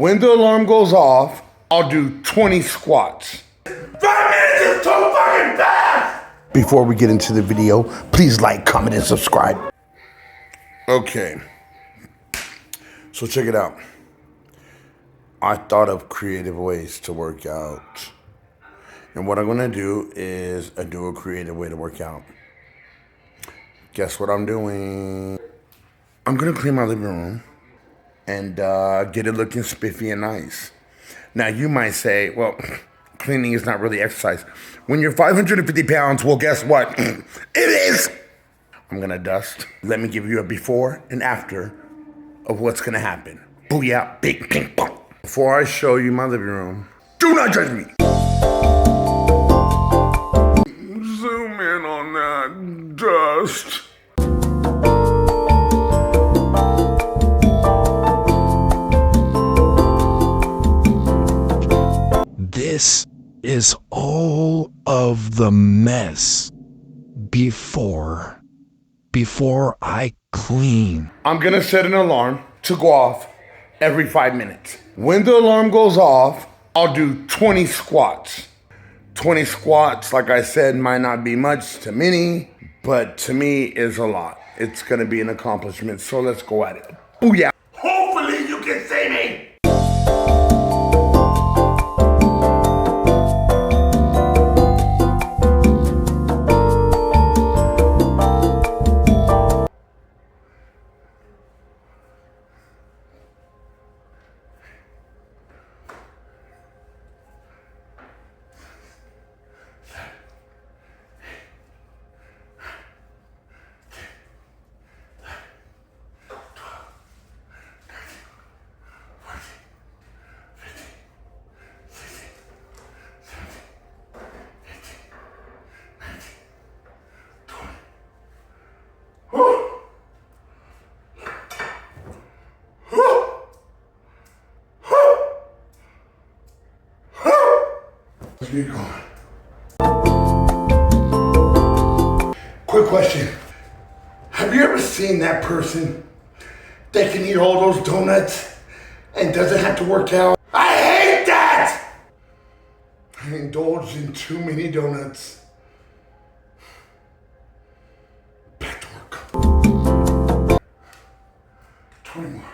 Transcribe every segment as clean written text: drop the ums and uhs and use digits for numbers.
When the alarm goes off, I'll do 20 squats. 5 minutes is too fucking fast! Before we get into the video, please like, comment, and subscribe. Okay. So check it out. I thought of creative ways to work out. And what I'm gonna do is do a creative way to work out. Guess what I'm doing? I'm gonna clean my living room and get it looking spiffy and nice. Now you might say, well, cleaning is not really exercise. When you're 550 pounds, well, guess what? It is. I'm gonna dust. Let me give you a before and after of what's gonna happen. Booyah, big ping pong. Before I show you my living room, do not judge me. Zoom in on that dust. This is all of the mess before I clean. I'm gonna set an alarm to go off every 5 minutes. When the alarm goes off, I'll do 20 squats. 20 squats, like I said, might not be much to many, but to me is a lot. It's gonna be an accomplishment, so let's go at it. Booyah. Hopefully you can see me. Let's get going. Quick question. Have you ever seen that person that can eat all those donuts and doesn't have to work out? I hate that! I indulge in too many donuts. Back to work. 20 more.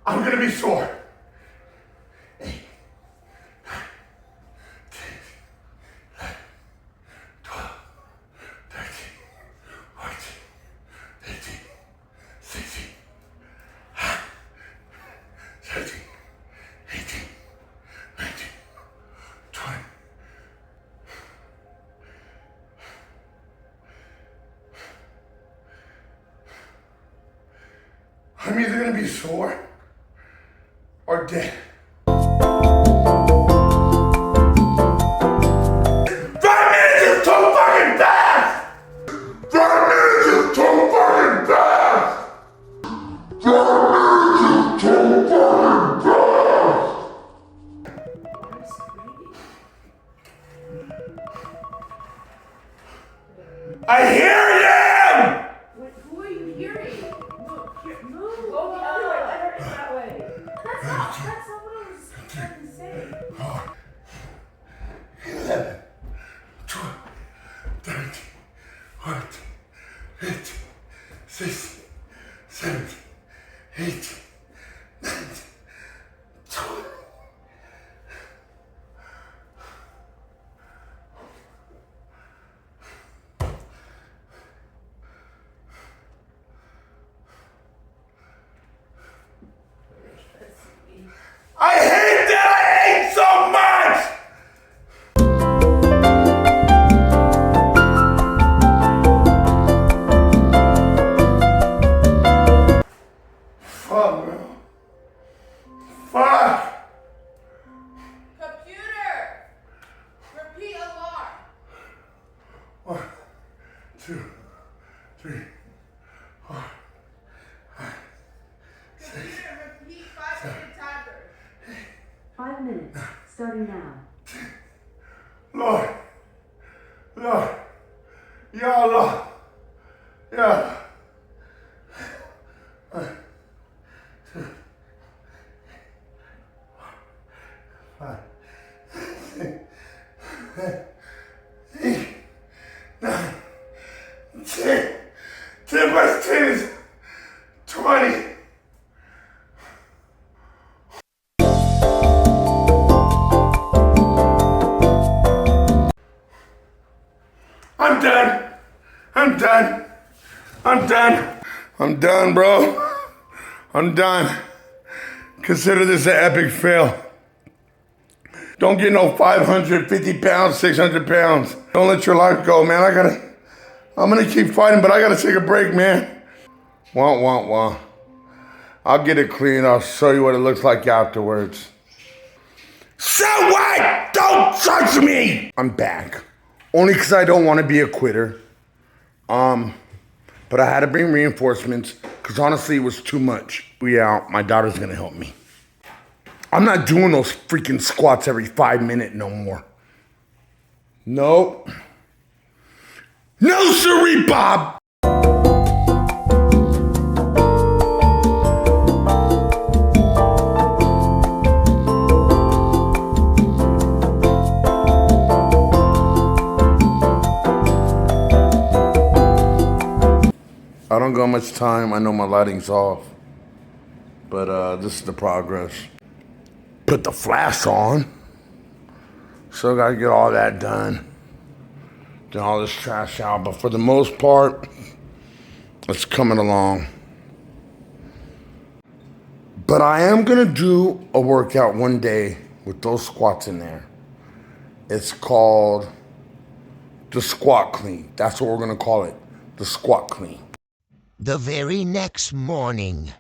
I'm gonna be sore. 8, 9, 10, 11, 12, 13, 14, 15, 16, 17, 18, 19, 20. I'm either gonna be sore or dead. 5 minutes is too fucking fast! 5 minutes is too fucking fast! 5 minutes is too fucking fast! I hear them! Who are you hearing? Move. Go the other way. Let her in that way. That's not what I was trying to say. 11, 12, 13, 14, 15, 16, 17, 18, 19, 20. I hate that I ate so much! Fuck, bro. Fuck! Computer! Repeat alarm. 1, 2, 3, 4, 5, 6. Computer, repeat 5-minute timer. 5 minutes, starting now. Lord, Ya Allah. Ya. Ten plus 10 is 20. I'm done. I'm done. I'm done. I'm done, bro. I'm done. Consider this an epic fail. Don't get no 550 pounds, 600 pounds. Don't let your life go, man. I'm gonna keep fighting, but I gotta take a break, man. Wah. I'll get it clean. I'll show you what it looks like afterwards. So what? Don't touch me! I'm back. Only because I don't want to be a quitter. But I had to bring reinforcements because honestly it was too much. Yeah, my daughter's gonna help me. I'm not doing those freaking squats every 5 minutes no more. Nope. No siree, Bob! I don't got much time. I know my lighting's off. But this is the progress. Put the flash on. Still gotta get all that done. Get all this trash out. But for the most part, it's coming along. But I am gonna do a workout one day with those squats in there. It's called the squat clean. That's what we're gonna call it. The squat clean. The very next morning.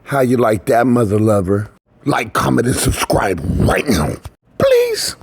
How you like that, mother lover? Like, comment, and subscribe right now, please.